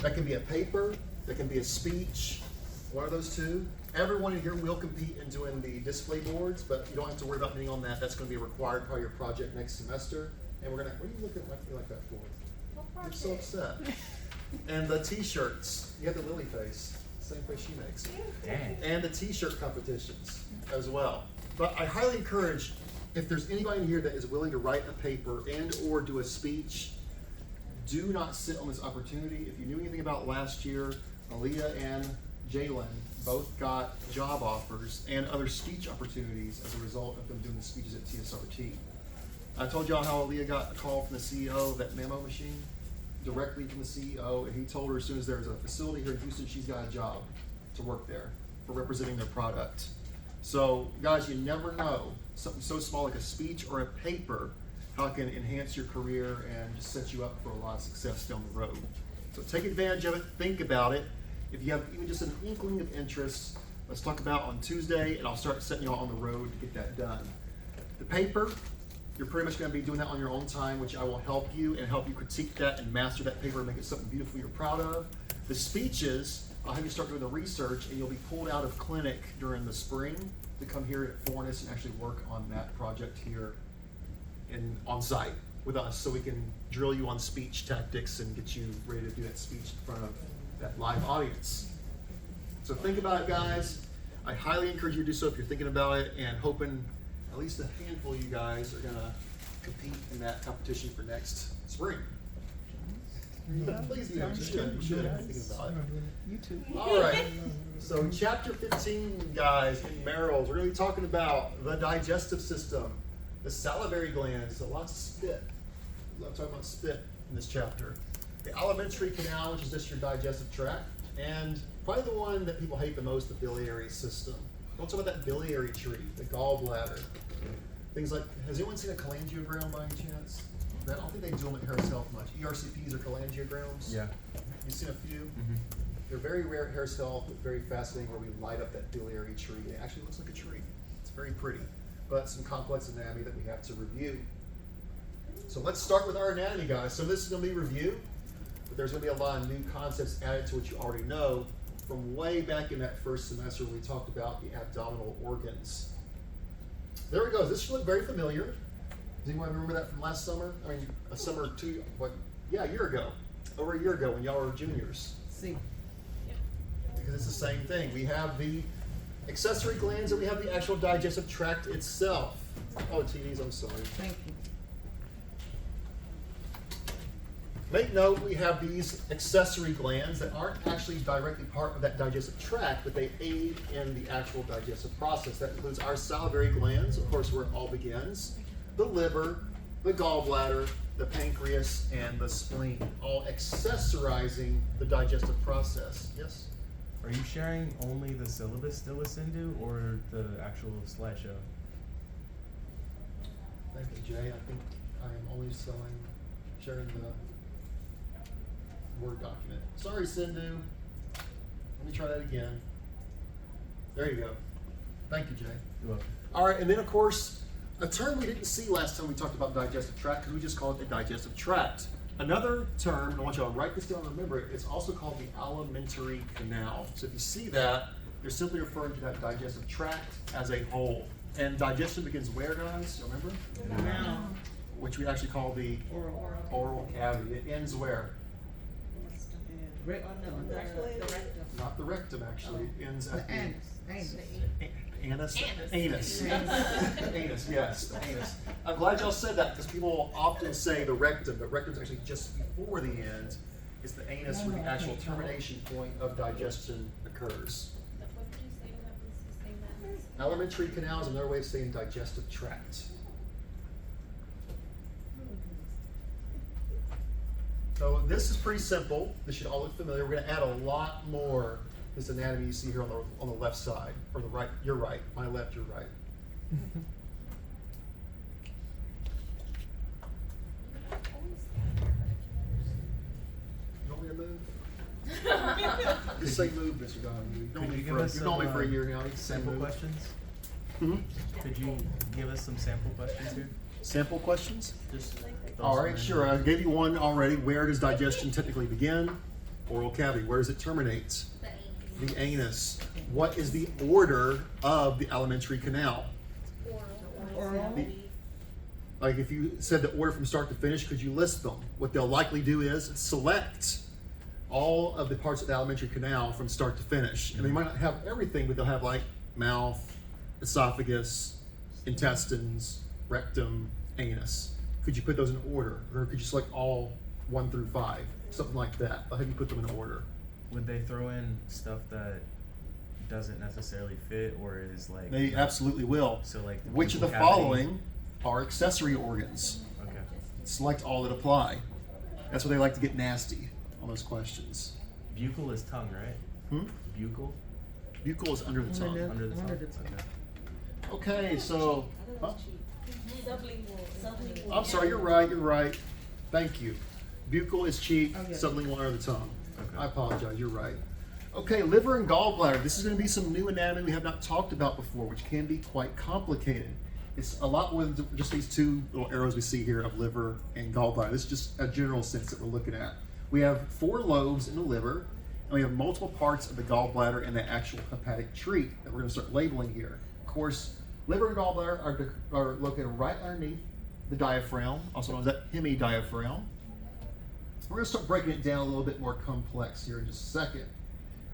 That can be a paper, that can be a speech, one of those two. Everyone in here will compete in doing the display boards, but you don't have to worry about being on that. That's going to be a required part of your project next semester. And we're going to, what are you looking at me like that for? You're so upset. And the t-shirts, you have the Lily face, same face she makes. Dang. And the t-shirt competitions as well. But I highly encourage, if there's anybody in here that is willing to write a paper and or do a speech, do not sit on this opportunity. If you knew anything about last year, Aaliyah and Jalen both got job offers and other speech opportunities as a result of them doing the speeches at TSRT. I told y'all how Aaliyah got a call from the CEO of that memo machine, directly from the CEO, and he told her as soon as there's a facility here in Houston, she's got a job to work there for representing their product. So guys, you never know, something so small like a speech or a paper, how it can enhance your career and just set you up for a lot of success down the road. So take advantage of it, think about it. If you have even just an inkling of interest, let's talk about on Tuesday, and I'll start setting you all on the road to get that done. The paper, you're pretty much going to be doing that on your own time, which I will help you and help you critique that and master that paper and make it something beautiful you're proud of. The speeches, I'll have you start doing the research, and you'll be pulled out of clinic during the spring to come here at Forness and actually work on that project here on site with us, so we can drill you on speech tactics and get you ready to do that speech in front of that live audience. So think about it, guys. I highly encourage you to do so if you're thinking about it, and hoping at least a handful of you guys are gonna compete in that competition for next spring. Please do. You should. You should. Thinking about it. You too. All right. So chapter 15, guys, in Merrill's, we're going to be talking about the digestive system, the salivary glands, lots of spit. I'm talking about spit in this chapter. The alimentary canal, which is just your digestive tract, and probably the one that people hate the most, the biliary system. We'll talk about that biliary tree, the gallbladder. Things like, has anyone seen a cholangiogram by any chance? I don't think they do them at Harris Health much. ERCPs are cholangiograms. Yeah. You've seen a few? Mm-hmm. They're very rare at Harris Health, but very fascinating, where we light up that biliary tree. It actually looks like a tree. It's very pretty, but some complex anatomy that we have to review. So let's start with our anatomy, guys. So this is going to be review, but there's going to be a lot of new concepts added to what you already know from way back in that first semester when we talked about the abdominal organs. There we go. This should look very familiar. Does anyone remember that from last summer? I mean, a summer or two, what? Yeah, a year ago. Over a year ago when y'all were juniors. See. Because it's the same thing. We have the accessory glands and we have the actual digestive tract itself. Oh, TVs, I'm sorry. Thank you. Make note, we have these accessory glands that aren't actually directly part of that digestive tract, but they aid in the actual digestive process. That includes our salivary glands, of course, where it all begins, the liver, the gallbladder, the pancreas, and the spleen, all accessorizing the digestive process. Yes? Are you sharing only the syllabus still with Sindhu, or the actual slideshow? Thank you, Jay. I think I am only sharing the Word document. Sorry, Sindhu. Let me try that again. There you go. Thank you, Jay. You're welcome. All right, and then of course, a term we didn't see last time we talked about digestive tract, because we just called it the digestive tract. Another term, and I want you to write this down and remember it, it's also called the alimentary canal. So if you see that, you're simply referring to that digestive tract as a whole. And digestion begins where, guys? You remember? Now. Which we actually call the oral cavity. It ends where? Not the rectum, actually. It ends at the anus. Anus. Anus, yes, the anus. I'm glad y'all said that, because people will often say the rectum, but rectum's actually just before the end. It's the anus where the actual termination point of digestion occurs. What did you say that was the same as? Alimentary canal is another way of saying digestive tract. So this is pretty simple. This should all look familiar. We're going to add a lot more to this anatomy you see here on the left side, or the right. Your right. My left. Your right. You want me to move? Just say move, Mr. Donahue. You've known me for a year now. You can say Sample move. questions? Hmm? Could you give us some sample questions here? Sample questions? Just All right, sure. I gave you one already. Where does digestion typically begin? Oral cavity. Where does it terminate? The The anus. What is the order of the alimentary canal? Oral. Like if you said the order from start to finish, could you list them? What they'll likely do is select all of the parts of the alimentary canal from start to finish. And they might not have everything, but they'll have like mouth, esophagus, intestines, rectum, anus. Could you put those in order? Or could you select all 1 through 5? Something like that. I'll have you put them in order. Would they throw in stuff that doesn't necessarily fit or is like? They absolutely will. So like the Which of the buccal cavity- following are accessory organs? Okay. Select all that apply. That's why they like to get nasty on those questions. Buccal is tongue, right? Hmm? Buccal Buccal is under the tongue. under the tongue. Under the tongue. Okay. Okay, so, huh? sublingual. I'm sorry, you're right. Thank you. Buccal is cheek, Oh, yeah. sublingual under the tongue. Okay. I apologize, you're right. Okay, liver and gallbladder. This is going to be some new anatomy we have not talked about before, which can be quite complicated. It's a lot more than just these two little arrows we see here of liver and gallbladder. This is just a general sense that we're looking at. We have 4 lobes in the liver, and we have multiple parts of the gallbladder and the actual hepatic tree that we're going to start labeling here. Of course, liver and gallbladder are located right underneath the diaphragm, also known as that hemidiaphragm. We're going to start breaking it down a little bit more complex here in just a second.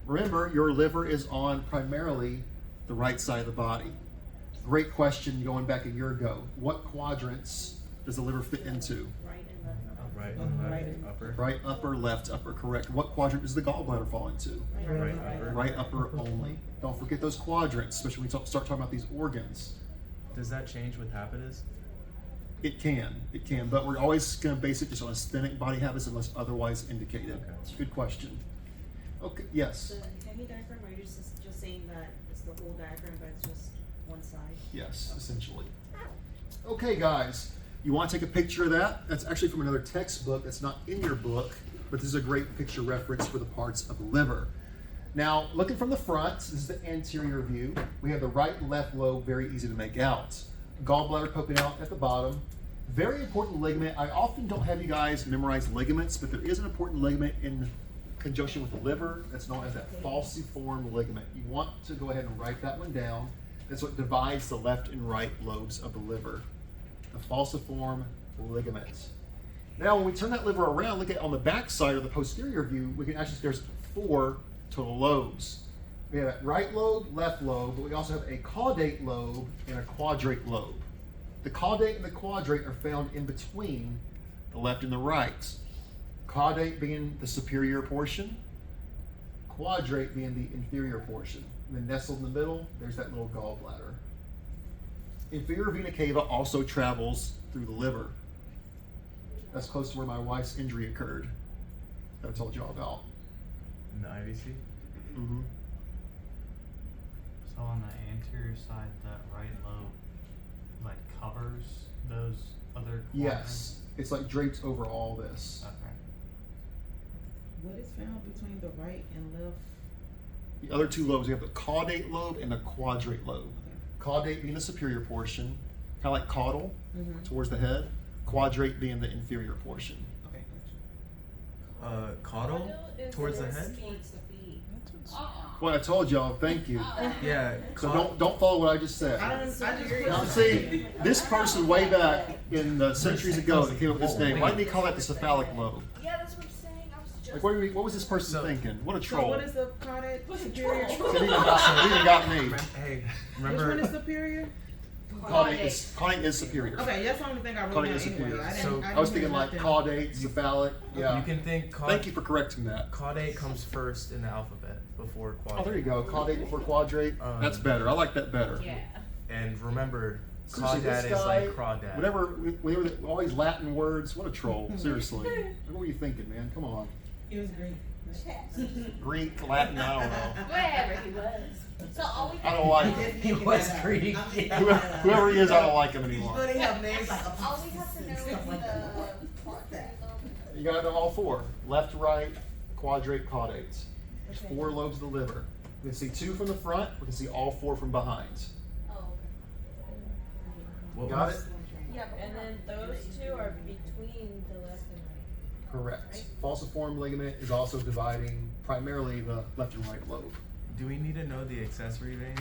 Remember, your liver is on primarily the right side of the body. Great question going back a year ago. What quadrants does the liver fit into? Right Right and and left, upper. Right upper, left upper, correct. What quadrant does the gallbladder fall into? Right upper. Right upper only. Don't forget those quadrants, especially when we start talking about these organs. Does that change with habitus? It can, but we're always going to base it just on aesthetic body habits unless otherwise indicated. Okay. Good question. Okay, yes, The hemidiaphragm, are you just saying that it's the whole diaphragm, but it's just one side? yes, essentially. Okay, guys, you want to take a picture of that? That's actually from another textbook that's not in your book, but this is a great picture reference for the parts of the liver. Now, looking from the front, this is the anterior view. We have the right and left lobe, very easy to make out. Gallbladder poking out at the bottom. Very important ligament. I often don't have you guys memorize ligaments, but there is an important ligament in conjunction with the liver that's known as that falciform ligament. You want to go ahead and write that one down. That's what divides the left and right lobes of the liver. The falciform ligament. Now, when we turn that liver around, look at on the back side or the posterior view, we can actually see there's 4 total lobes. We have that right lobe, left lobe, but we also have a caudate lobe and a quadrate lobe. The caudate and the quadrate are found in between the left and the right. Caudate being the superior portion, quadrate being the inferior portion. And then nestled in the middle, there's that little gallbladder. Inferior vena cava also travels through the liver. That's close to where my wife's injury occurred that I told you all about. In the IVC? Mm-hmm. So on the anterior side, that right lobe like covers those other Yes, it's like draped over all this. quadrants? Okay. What is found between the right and left? The other 2 lobes, we have the caudate lobe and the quadrate lobe. Caudate being the superior portion, kind of like caudal Mm-hmm. towards the head. Quadrate being the inferior portion. Okay, gotcha. Caudal Caudal is towards the the head? Towards the feet. Well, I told y'all, thank you. Yeah. So don't follow what I just said. I just Now, see, this person way back in the centuries ago that came up with this name, why did he call that the cephalic lobe? Yeah, that's what I'm saying. I was just. Like, what was this person So- thinking? What a So troll. what is the caudate superior? It even got me. Hey, Which one remember? is superior? Caudate is superior. Okay, that's the only thing I wrote Caudate down is anyway. superior. So- I was thinking like caudate, cephalic, yeah. You can think Thank you for correcting that. caudate comes first in the alphabet before quadrate. Oh, there you go. Caudate before quadrate. That's better. I like that better. Yeah. And remember, Seriously, crawdad this is guy, like crawdad. whatever, all these Latin words. What a troll. Seriously. What were you thinking, man? Come on. It was green. Greek, Latin, I don't know. Whatever he was. So all we I don't like him. He was Greek. Whoever he is, I don't like him anymore. They have names like all we have to know is the quadrant. You gotta know all 4. Left, right, quadrate, caudate. There's 4 lobes of the liver. We can see 2 from the front. We can see all 4 from behind. Oh, okay. What Got was- it? Yeah, and then those 2 are between the left and right. Correct. Falciform ligament is also dividing primarily the left and right lobe. Do we need to know the accessory vein?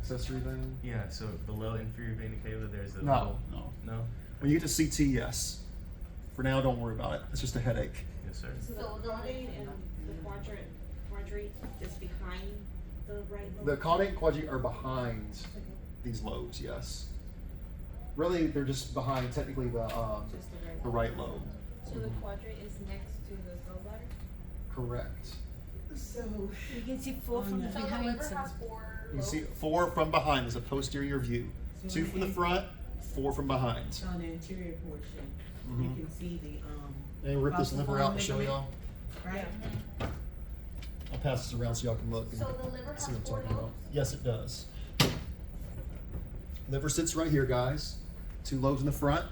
Accessory vein? Yeah, so below inferior vena cava, there's a No, little. no. No? When you get to CT, yes. For now, don't worry about it. It's just a headache. Yes, sir. So the So the- caudate and the quadrate is behind the right lobe? The caudate and quadrate are behind these lobes, yes. Really, they're just behind technically Just the right lobe. So the quadrant is next to the gallbladder? Correct. So, You can see four from no. So the behind. liver So has 4 You lobes? see 4 from behind is a posterior view. So 2 from the front, 4 from behind. so on the anterior portion, Mhm. you can see the, And rip this liver falciform out and show ligament, y'all. right? I'll pass this around so y'all can look. So the liver has See what I'm 4 talking about. lobes? Yes, it does. Liver sits right here, guys. 2 lobes in the front,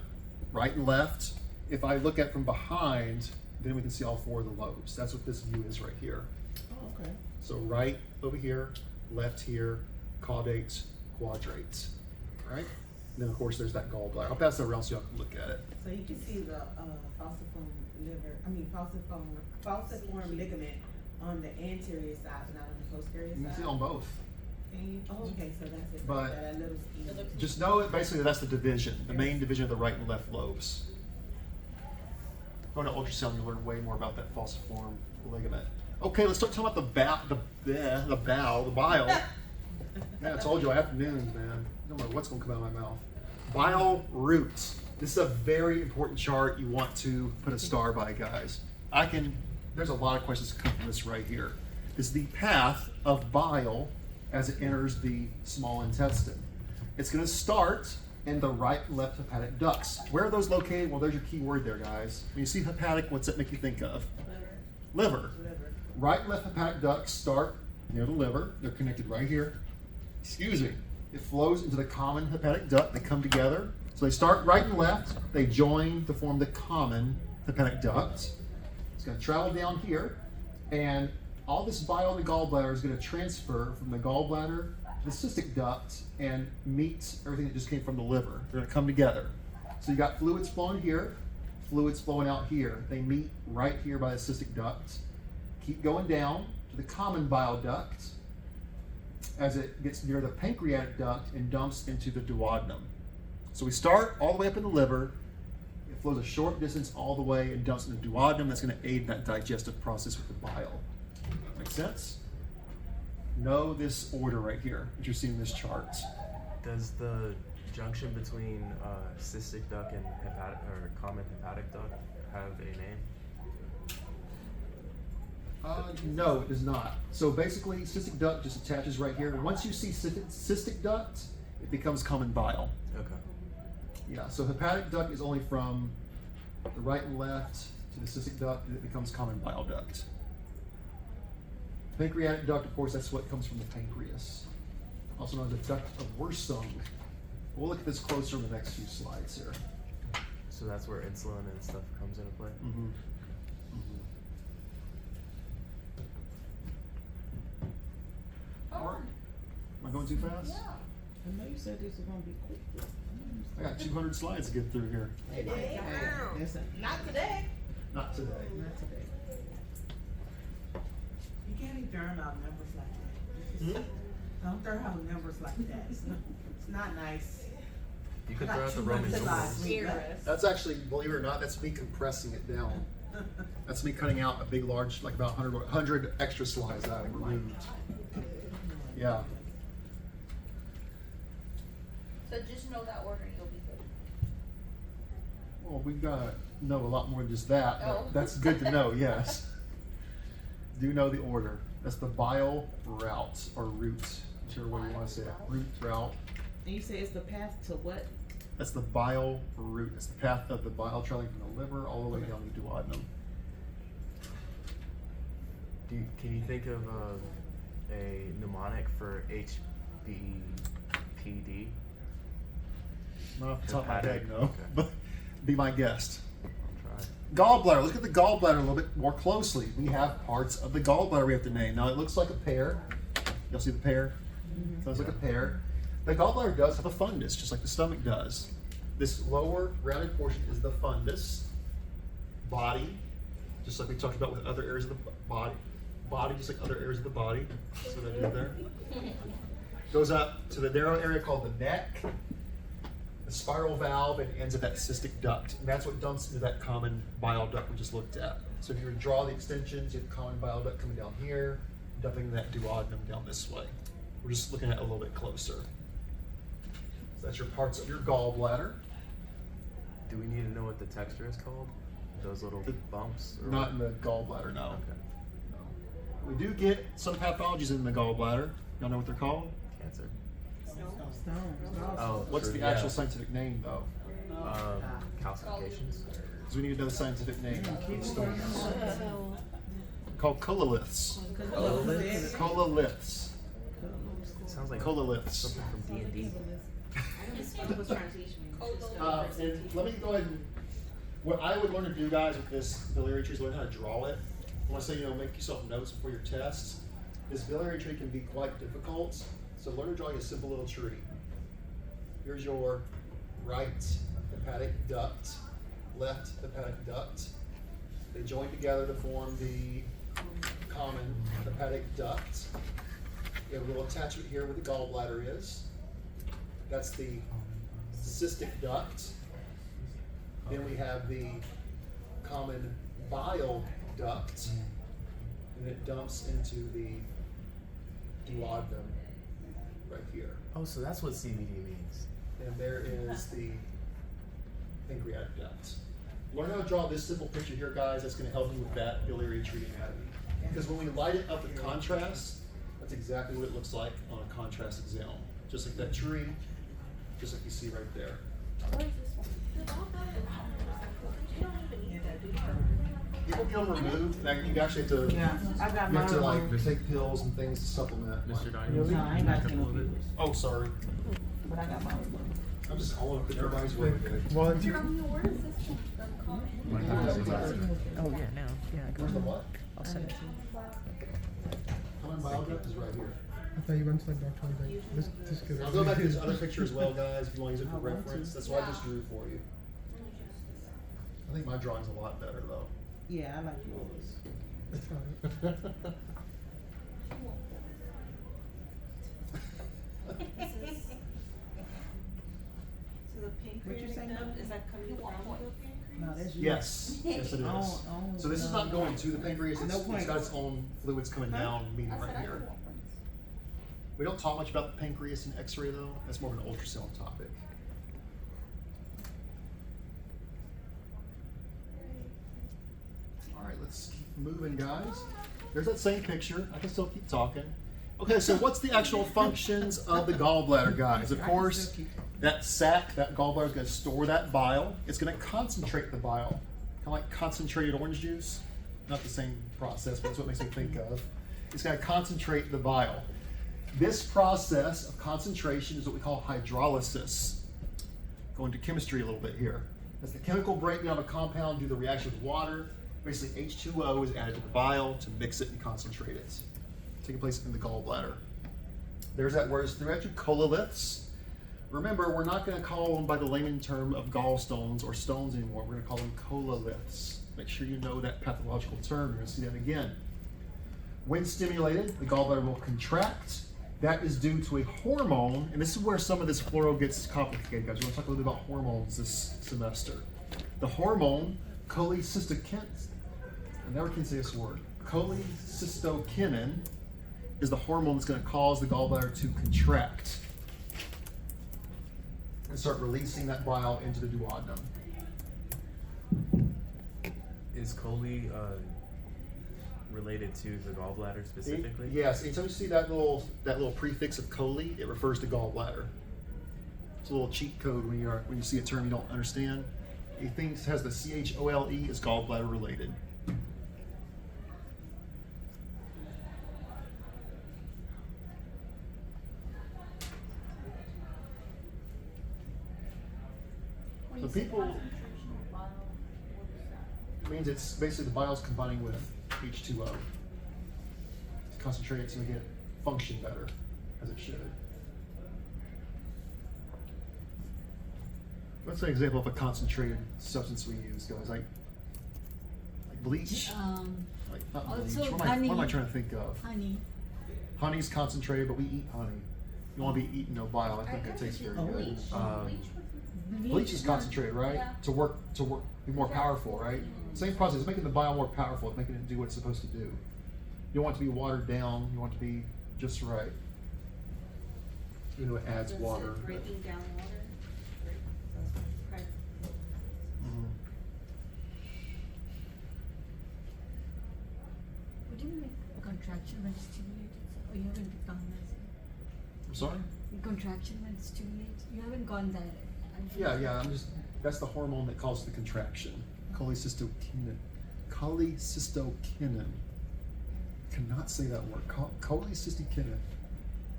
right and left. If I look at from behind, then we can see all 4 of the lobes. That's what this view is right here. Oh, okay. So right over here, left here, caudate, quadrate, right? And then of course there's that gallbladder. I'll pass that around so y'all can look at it. So you can see the, falciform ligament on the anterior side, but not on the posterior You can see side? on both. Can you? Oh, okay, so that's it, But- that little skinny. Just know it, basically that's the division, the main division of the right and left lobes. Going to ultrasound, you'll learn way more about that falciform ligament. Okay, let's start talking about the bile. Yeah, I told you, afternoons, man. I don't know what's gonna come out of my mouth. Bile root. This is a very important chart you want to put a star by, guys. There's a lot of questions that come from this right here. This is the path of bile as it enters the small intestine. It's gonna start in the right and left hepatic ducts. Where are those located? Well, there's your key word there, guys. When you see hepatic, what's that make you think of? Liver. Liver. Right and left hepatic ducts start near the liver. They're connected right here. Excuse me. It flows into the common hepatic duct. They come together. So they start right and left. They join to form the common hepatic duct. It's going to travel down here. And all this bile in the gallbladder is going to transfer from the gallbladder to the cystic duct and meet everything that just came from the liver. They're going to come together. So you got fluids flowing here, fluids flowing out here. They meet right here by the cystic duct. Keep going down to the common bile duct as it gets near the pancreatic duct and dumps into the duodenum. So we start all the way up in the liver. It flows a short distance all the way and dumps in the duodenum. That's going to aid in that digestive process with the bile. Make sense? Know this order right here that you're seeing in this chart. Does the junction between cystic duct and hepatic or common hepatic duct have a name? No, it does not. So basically, cystic duct just attaches right here. And once you see cystic duct, it becomes common bile. Okay. Yeah, so hepatic duct is only from the right and left to the cystic duct, and it becomes common bile duct. Pancreatic duct, of course, that's what comes from the pancreas, also known as the duct of Wirsung. We'll look at this closer in the next few slides here. So that's where insulin and stuff comes into play? Mm-hmm. Oh, Am I going too fast? yeah. I know you said this was gonna be quick. I got 200 slides to get through here. Today? That's a, Not today. Not today. not today. You can't be throwing out numbers like that. Don't throw out numbers like that. It's not nice. You could I throw got out the Roman 200 numerals. slides. That's actually, believe it or not, that's me compressing it down. That's me cutting out a big, large, like about 100 extra slides that I removed. Yeah. So just know that order, you'll be good. Well, we've got to know a lot more than just that, but Oh. that's good to know, yes. Do know the order. That's the bile route, or route, whichever way you want to say it. Route, route. And you say it's the path to what? That's the bile route. It's the path of the bile traveling from the liver all the way down the duodenum. Can you think of a mnemonic for HBPD? Not off the top of my head, Hepatic, no. okay. But be my guest. I'll try. Gallbladder. Look at the gallbladder a little bit more closely. We have parts of the gallbladder we have to name. Now it looks like a pear. You'll see the pear? Sounds like a pear. The gallbladder does have a fundus, just like the stomach does. This lower rounded portion is the fundus. body, just like we talked about with other areas of the body, just like other areas of the body. That's what I did there. Goes up to the narrow area called the neck, the spiral valve, and ends at that cystic duct. And that's what dumps into that common bile duct we just looked at. So if you were to draw the extensions, you have the common bile duct coming down here, dumping that duodenum down this way. We're just looking at it a little bit closer. So that's your parts of your gallbladder. Do we need to know what the texture is called? Those little bumps? Or Not in the gallbladder, no. Okay. No. We do get some pathologies in the gallbladder. Y'all know what they're called? Cancer. Stones. Oh, What's true, the actual yeah. scientific name, though? Calcifications? Because we need to know the scientific name of these stones. Called cololiths. Cololiths? Cololiths. Sounds like Cololiths. something from D&D. It was translation. And let me go ahead and, what I would learn to do, guys, with this biliary tree is learn how to draw it. I want to say, make yourself notes before your tests. This biliary tree can be quite difficult, so learn to draw a simple little tree. Here's your right hepatic duct, left hepatic duct. They join together to form the common hepatic duct. You have a little attachment here where the gallbladder is. That's the cystic duct. Then we have the common bile duct, and it dumps into the duodenum right here. Oh, so that's what CBD means. And there is the pancreatic duct. Learn how to draw this simple picture here, guys. That's going to help you with that biliary tree anatomy. Because when we light it up with contrast, that's exactly what it looks like on a contrast exam. Just like that tree, just like you see right there. People get them removed. Now you actually have to. Yeah, I got You have to mine. like take pills and things to supplement. Mr. No, Donahue, I ain't back got up a no little bit. papers, Oh, sorry. but I got mine. I'm just all up in everybody's way today. Well, Where is this from coming? Oh, yeah, now, yeah, go Where's the ahead. what? I'll send it to you. Common bile duct is right here. I thought you went to like Dr. Like, this good. I'll go back to this other picture as well, guys, if you want to use it for reference. That's what I just drew for you. I think my drawing's a lot better though. Yeah, I like yours. It's fine. So the What you saying, pancreatic duct, Doug? is that coming from the pancreas? No, that's you. Yes, yes it is. So this is not going to the pancreas, No it's point. got its own fluids coming down, meeting right here. We don't talk much about the pancreas in x-ray though, that's more of an ultrasound topic. All right, let's keep moving, guys. There's that same picture, I can still keep talking. Okay, so what's the actual functions of the gallbladder, guys? Of course, that sac, that gallbladder is going to store that bile. It's going to concentrate the bile, kind of like concentrated orange juice. Not the same process, but that's what it makes me think of. It's going to concentrate the bile. This process of concentration is what we call hydrolysis. Go into chemistry a little bit here. That's the chemical breakdown of a compound due to the reaction with water. Basically, H2O is added to the bile to mix it and concentrate it. Taking place in the gallbladder. There's that word throughout your cololiths. Remember, we're not going to call them by the layman term of gallstones or stones anymore. We're going to call them cololiths. Make sure you know that pathological term. You're going to see that again. When stimulated, the gallbladder will contract. That is due to a hormone, and this is where some of this fluoro gets complicated, guys. We're going to talk a little bit about hormones this semester. The hormone, cholecystokinin, I never can say this word, cholecystokinin, is the hormone that's going to cause the gallbladder to contract and start releasing that bile into the duodenum. Is chole related to the gallbladder specifically? Yes, anytime you see that little prefix of chole, it refers to gallbladder. It's a little cheat code when you see a term you don't understand. Anything that has the CHOLE is gallbladder related. So people, it means it's basically the bile's combining with H2O to concentrate it to make it function better, as it should. What's an example of a concentrated substance we use, guys? Like bleach. Like, not bleach. also What am I honey. trying to think of? Honey. Honey's concentrated, but we eat honey. You want to be eating no bile. I think it tastes very good. Bleach is concentrated, right? Yeah. To work, be more powerful, right? Same process, making the bile more powerful, making it do what it's supposed to do. You don't want it to be watered down, you want it to be just right. You know, it adds So water. instead of breaking down water, right? That's right. Mhm. What do you mean contraction when stimulated? Or you haven't gone there? I'm sorry? Contraction when stimulated? You haven't gone there. Yeah, that's the hormone that causes the contraction. Cholecystokinin. Cholecystokinin. Cannot say that word. Cholecystokinin.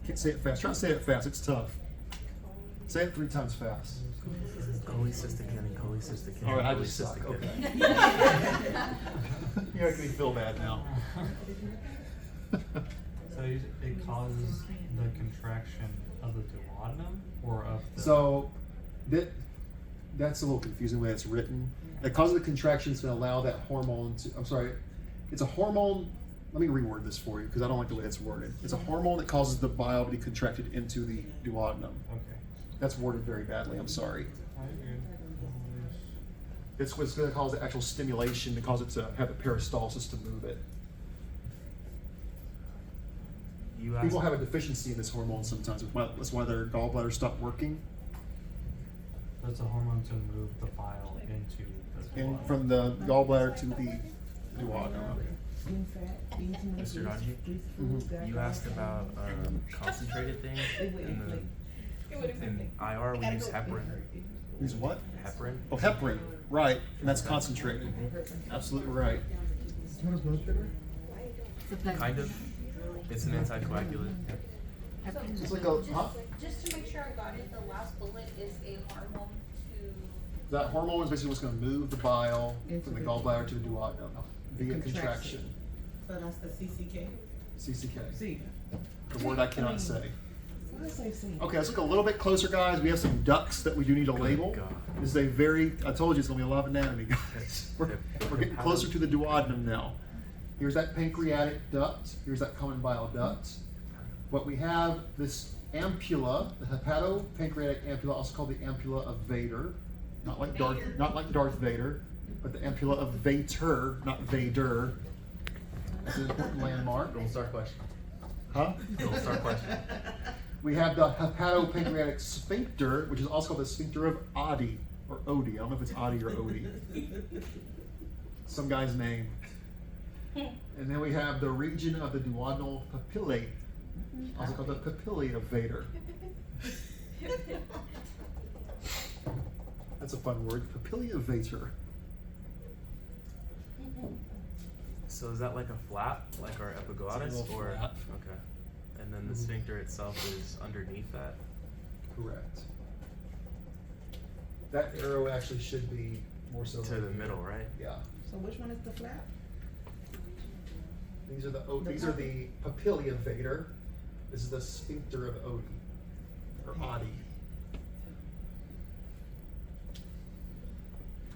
Can't say it fast. Try to say it fast, it's tough. Say it 3 times fast. Cholecystokinin. Alright, I just suck, okay. You're making me feel bad now. So it causes the contraction of the duodenum or of the. So, that's a little confusing the way it's written. It causes the contractions to allow that hormone to, I'm sorry, it's a hormone, let me reword this for you because I don't like the way it's worded. It's a hormone that causes the bile to be contracted into the duodenum. Okay. That's worded very badly, I'm sorry. It's what's going to cause the actual stimulation to cause it to have the peristalsis to move it. You asked. People have a deficiency in this hormone sometimes. That's why their gallbladder stop working. That's a hormone to move the bile into the And duodenum. from the gallbladder to the duodenum. Mr. Donahue, you asked about concentrated things in IR. We use heparin. Use what? Heparin. Oh, heparin, right, and that's concentrated. Absolutely right. What is blood thinner? Kind of. It's an anticoagulant. It's like a, huh? Just to make sure I got it, the last bullet is a hormone to. That hormone is basically what's gonna move the bile from the gallbladder to the duodenum via contraction. So that's the CCK? CCK, C. the word I cannot say. What did I say C? Okay, let's look a little bit closer, guys. We have some ducts that we do need to label. God. This is a very, I told you it's gonna be a lot of anatomy, guys. We're getting closer to the duodenum now. Here's that pancreatic duct. Here's that common bile duct. What we have, this ampulla, the hepatopancreatic ampulla, also called the ampulla of Vader. Not like Darth Vader, but the ampulla of Vater, not Vader. That's an important landmark. Don't start questioning. Huh? Don't start questioning. We have the hepatopancreatic sphincter, which is also called the sphincter of Oddi, or Odie. I don't know if it's Oddi or Odie. Some guy's name. And then we have the region of the duodenal papillae, also called the papillae of Vader. That's a fun word, papillae of Vader. So is that like a flap, like our epiglottis, It's a little or flap. okay? And then the sphincter itself is underneath that. Correct. That arrow actually should be more so To right the here. middle, right? Yeah. So which one is the flap? These are the papillae of Vader. This is the sphincter of Odie, or Oddi.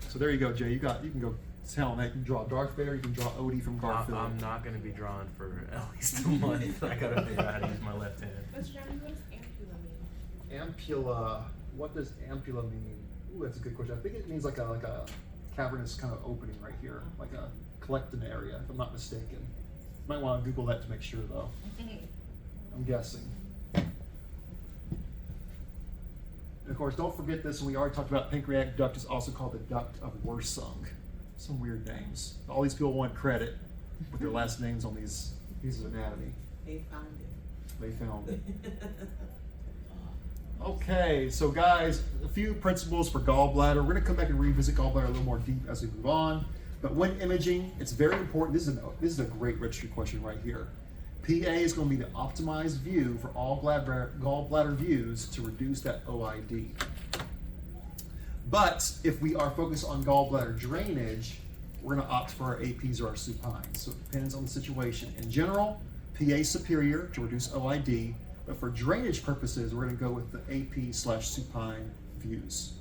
So there you go, Jay. You can go tell that. You can draw Darth Vader. You can draw Odie from Garfield. I'm not gonna be drawing for at least a month. I gotta figure out how to use my left hand. Mr. Johnny, what does ampulla mean? Ampulla. What does ampulla mean? Ooh, that's a good question. I think it means like a cavernous kind of opening right here, like a collecting area, if I'm not mistaken. Might want to Google that to make sure, though. I'm guessing. And of course, don't forget this, and we already talked about pancreatic duct is also called the duct of Wirsung. Some weird names. All these people want credit with their last names on these pieces of anatomy. They found it. They found it. Okay, so guys, a few principles for gallbladder. We're going to come back and revisit gallbladder a little more deep as we move on. But when imaging, it's very important. This is a great registry question right here. PA is going to be the optimized view for all gallbladder views to reduce that OID. But if we are focused on gallbladder drainage, we're going to opt for our APs or our supines. So it depends on the situation. In general, PA superior to reduce OID, but for drainage purposes, we're going to go with the AP/supine views.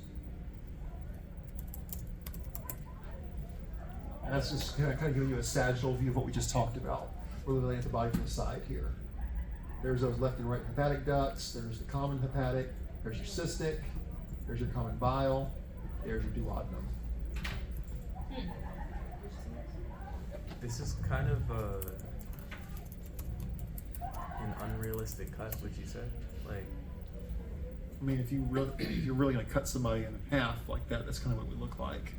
That's just kind of giving you a sagittal view of what we just talked about. We're looking at the body from the side here. There's those left and right hepatic ducts. There's the common hepatic. There's your cystic. There's your common bile. There's your duodenum. This is kind of an unrealistic cut, would you say? Like, I mean, if you're really going to cut somebody in half like that, that's kind of what it would look like.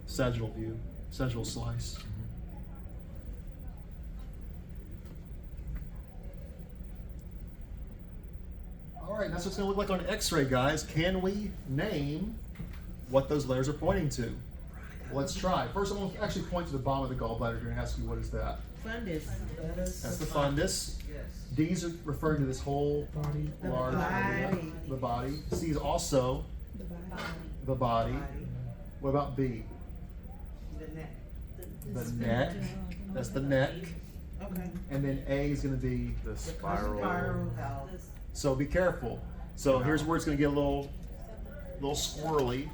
Sagittal view, sagittal slice. All right, that's what it's going to look like on X-ray, guys. Can we name what those letters are pointing to? Let's try. First, I'm going to actually point to the bottom of the gallbladder here and ask you, what is that? Fundus. That's the fundus. Yes. D's are referring to this whole Body. large area, body. the body. C is also the body. What about B? The neck. The neck. That's the neck. Okay. And then A is going to be, the The spiral. valve. so be careful. So here's where it's going to get a little squirrely.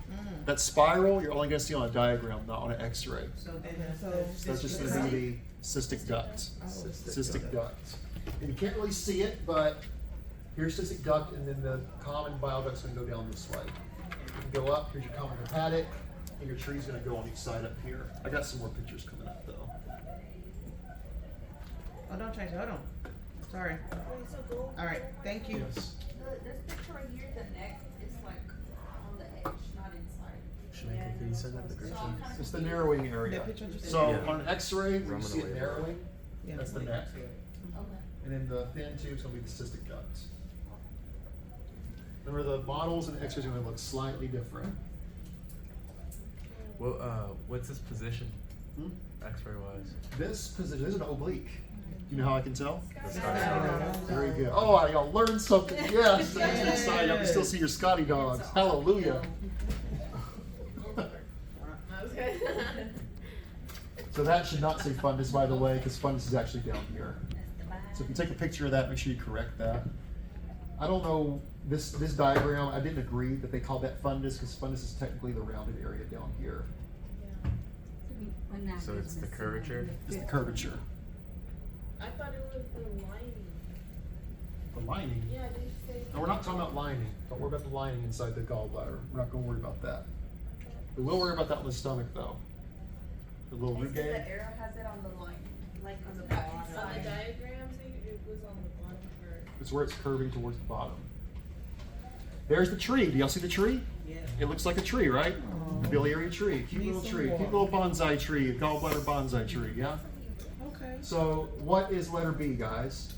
That spiral, you're only going to see on a diagram, not on an X-ray. So then, So that's just going to be the cystic duct. Cystic duct. And you can't really see it, but here's cystic duct, and then the common bile duct's going to go down this way. You can go up, here's your common hepatic, and your tree's going to go on each side up here. I got some more pictures coming up, though. Oh, don't change it, hold on. Sorry. All right, thank you. Yes. This picture right here, the neck is like on the edge, not inside. Shamika, can you send that to Gretchen? It's the narrowing area. That picture just- So Yeah. on an X-ray, when you Running see it away. narrowing, Yeah. that's the neck. Okay. And then the thin tube's gonna be the cystic duct. Remember, the models and X-rays are gonna look slightly different. Well, what's this position, Hmm? X-ray wise? This position is an oblique. Do you know how I can tell? The sky. Very good. Oh, I learned something. Yes, that's exciting. I can still see your Scotty dogs. Hallelujah. So that should not say fundus, by the way, because fundus is actually down here. So if you take a picture of that, make sure you correct that. I don't know, this diagram, I didn't agree that they called that fundus, because fundus is technically the rounded area down here. So it's the curvature? It's the curvature. I thought it was the lining. The lining. Yeah, they say. No, we're not talking about lining. Don't worry about the lining inside the gallbladder. We're not gonna worry about that. We will worry about that on the stomach, though. The little root The gauge. arrow has it on the line, like on the On back the side. diagrams, it was on the bottom part. It's where it's curving towards the bottom. There's the tree. Do y'all see the tree? Yeah. It looks like a tree, right? A biliary tree. Cute little tree. Cute little bonsai tree. A gallbladder bonsai tree, yeah? Okay. So what is letter B, guys?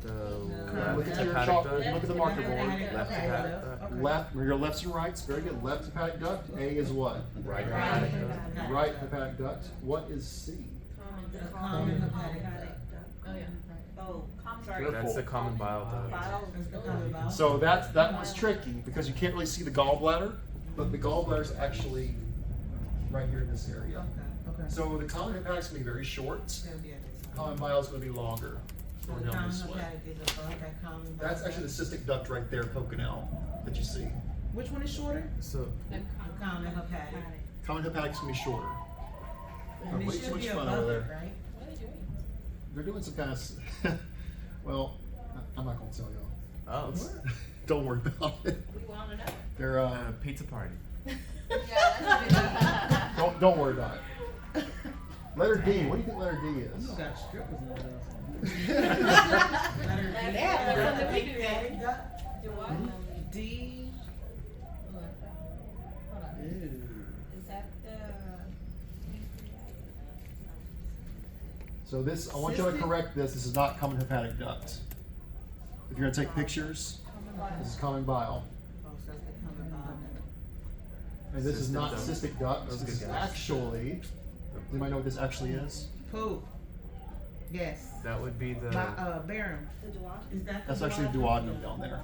The Look left at your hepatic chalk, duct? look at the marker board. Left hepatic duct? Left, your lefts and rights, very good. Left hepatic duct. A is what? Right hepatic duct? Right hepatic duct. What is C? Common hepatic Oh, yeah. Oh, common. Careful. That's the common bile duct. That's the common bile. So that was tricky because you can't really see the gallbladder, but the gallbladder is actually right here in this area. Okay, okay. So the common hepatic is going to be very short. It's gonna be at this time. Common bile is going to be longer. So Going the down common this way. hepatic is above that common bile. That's actually the cystic duct right there poking out that you see. Which one is shorter? So, The common hepatic. Common hepatic is going to be shorter. And way it too should much be fun above over it, there. right? What are they doing? They're doing some kind of, well, I'm not going to tell y'all. oh, It's- Don't worry about it. We wanna know. They're, pizza party. Yeah, that's don't worry about it. Letter D, what do you think letter D is? You got strippers in there. Letter D. Yeah, Letter that's D. what we do. Pancreatic duct. Do what? D. Hold on. Is that the? So this, I want you to Cystic? correct this. This is not common hepatic duct. If you're going to take pictures, this is common bile. Oh, so that's the common bile duct. And this is Cystic not duct. cystic duct. Those This is good guys. actually, does anybody know what this actually is? Poo. Yes. That would be the. Barum. The duodenum? Is that the That's actually duodenum down there.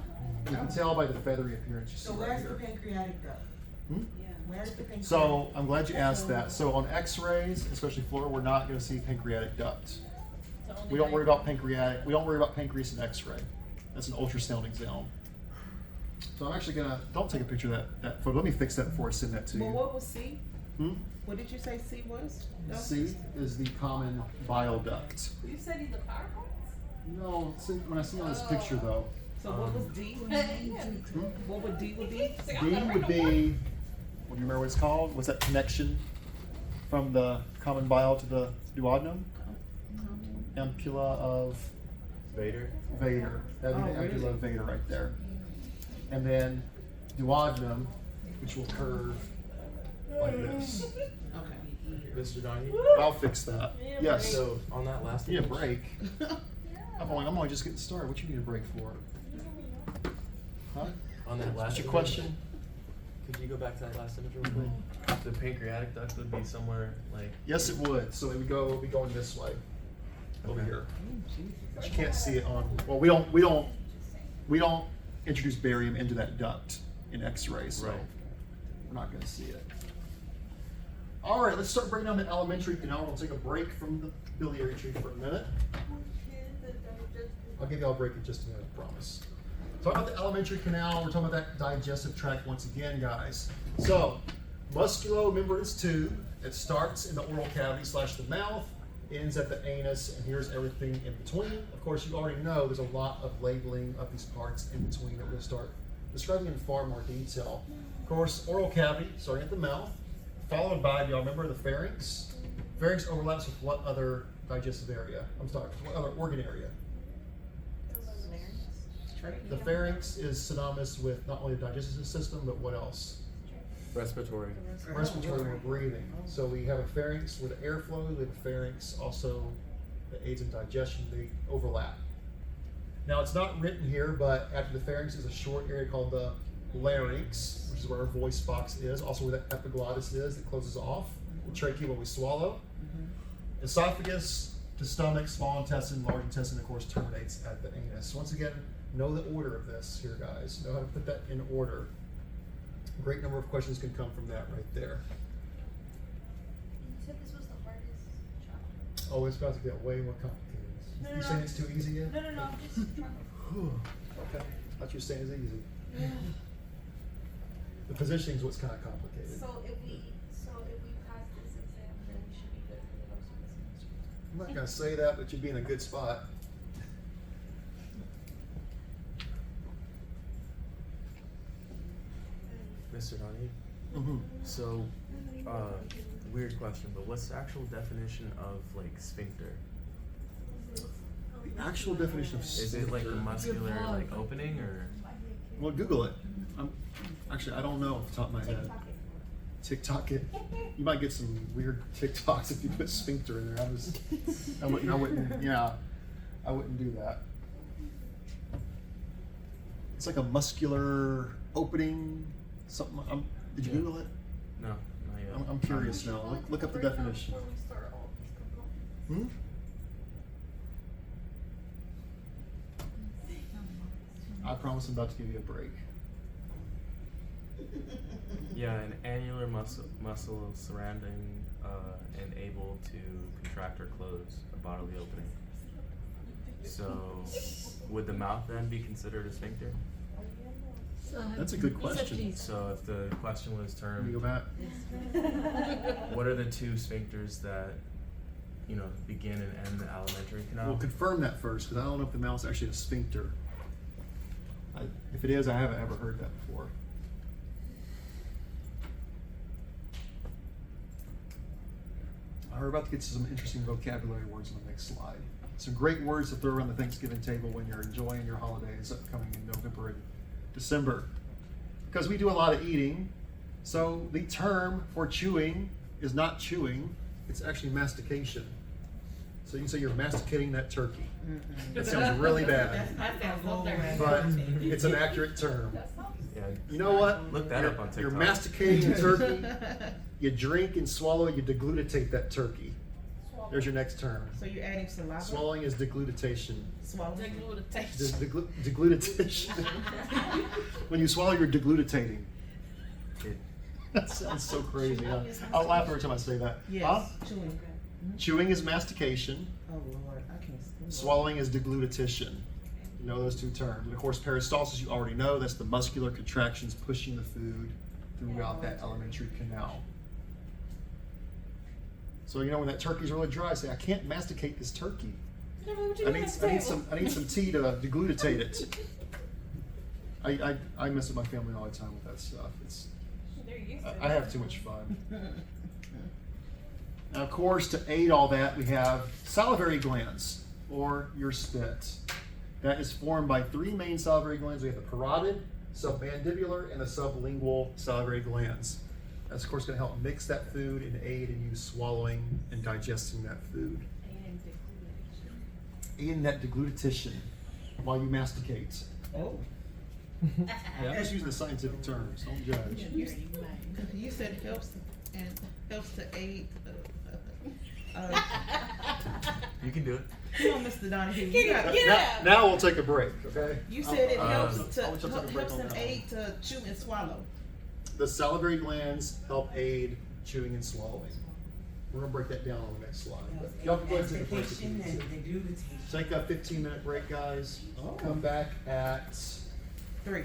You can tell by the feathery appearance you see So right where's the here. pancreatic duct? Hmm? Yeah. Where's the pancreatic? So I'm glad you asked that. So on X-rays, especially Florida, we're not going to see pancreatic duct. We don't worry about pancreatic. We don't worry about pancreas in X-ray. That's an ultrasound exam. So I'm actually gonna don't take a picture of that photo. Let me fix that before I send that to But you. what was C? What did you say C was? No? C is the common bile duct. You said he's the power points? No, see, when I see on this picture though, So what was D? What would D would be? D would be, well, do you remember what it's called? What's that connection from the common bile to the duodenum? Ampulla of Vader. Vader. That'd be the Oh, really? ampulla of Vader right there. And then duodenum, which will curve like this. Okay. Mr. Donahue. I'll fix that. Yes. So on that last You need a image- break. I'm only just getting started. What you need a break for? Huh? On that last What's your image, question? Could you go back to that last image real quick? The pancreatic duct would be somewhere like. Yes, it would. So it would be going this way, over Okay. here. But you can't see it on. Well, we don't introduce barium into that duct in X-ray, so Right. we're not going to see it. All right, let's start breaking down the alimentary canal. We'll take a break from the biliary tree for a minute. I'll give you all a break in just a minute, I promise. Talking about the alimentary canal, we're talking about that digestive tract once again, guys. So, musculomembranous tube, it starts in the oral cavity / the mouth, ends at the anus, and here's everything in between. Of course, you already know there's a lot of labeling of these parts in between that we'll start describing in far more detail. Of course, oral cavity, starting at the mouth, followed by, do y'all remember the pharynx? Pharynx overlaps with what other digestive area? I'm sorry, what other organ area? The pharynx is synonymous with not only the digestive system, but what else? Respiratory. Respiratory or breathing. So we have a pharynx with the airflow, we have a pharynx also that aids in digestion, they overlap. Now it's not written here, but after the pharynx is a short area called the larynx, which is where our voice box is, also where the epiglottis is that closes off, the trachea where we swallow. Esophagus to stomach, small intestine, large intestine, of course, terminates at the anus. Once again, know the order of this here, guys. Know how to put that in order. A great number of questions can come from that right there. You said this was the hardest chapter. Oh, it's about to get way more complicated. No, no, You no. saying it's too easy yet? No, I'm just trying to. Okay, thought you were saying it's easy. The positioning's what's kind of complicated. So if we pass this exam, then we should be good for the rest of the semester. I'm not gonna say that, but you'd be in a good spot. Mr. Donahue. Mm-hmm. So, weird question, but what's the actual definition of like sphincter? The actual definition of Is it like the sphincter- muscular like opening or? Well, Google it. Actually, I don't know off the top of my head. TikTok it. You might get some weird TikToks if you put sphincter in there. I wouldn't do that. It's like a muscular opening, something. Did you Yeah. Google it? No, not yet. I'm curious now. Look up the definition. Where we start all these components. I promise I'm about to give you a break. Yeah, an annular muscle surrounding and able to contract or close a bodily opening. So, would the mouth then be considered a sphincter? That's a good question. So, if the question was Can you go termed, back? what are the two sphincters that begin and end the alimentary canal? We'll confirm that first, because I don't know if the mouth's actually a sphincter. If it is, I haven't ever heard that before. We're about to get to some interesting vocabulary words on the next slide. Some great words to throw around the Thanksgiving table when you're enjoying your holidays upcoming in November and December. Because we do a lot of eating, so the term for chewing is not chewing, it's actually mastication. So you can say you're masticating that turkey. That sounds really bad, That sounds low. but it's an accurate term. Yeah, You know what? Look that up on You're TikTok. masticating a turkey, you drink and swallow, you deglutate that turkey. There's your next term. So you're adding saliva? Swallowing is deglutation. Swallowing. Deglutation. When you swallow, you're deglutating. It- That sounds so crazy. Huh? I'll laugh every time I say that. Yes, Huh? chewing. Chewing is mastication. Oh Lord, I can't. Swallowing is deglutition. You know those two terms. And of course, peristalsis, you already know, that's the muscular contractions pushing the food throughout that alimentary canal. So you know when that turkey's really dry, say, I can't masticate this turkey. Yeah, but what you I doing need, at the I need table? some I need some tea to deglutate it. I mess with my family all the time with that stuff. It's They're used to I it. have too much fun. Now, of course, to aid all that, we have salivary glands, or your spit. That is formed by three main salivary glands. We have the parotid, submandibular, and the sublingual salivary glands. That's, of course, going to help mix that food and aid in you swallowing and digesting that food. In that deglutition while you masticate. Oh. Yeah, I'm just using the scientific terms. Don't judge. You said helps to aid. You can do it. Come on, Mr. Donahue. Get You, it, got, get it. Now we'll take a break, okay? you said it helps I'll to let you take a break helps on and that aid to chew and swallow. The salivary glands help aid chewing and swallowing. We're gonna break that down on the next slide. But y'all can go ahead and take a break if you need to. Take a 15-minute break, guys. Oh. Come back at 3.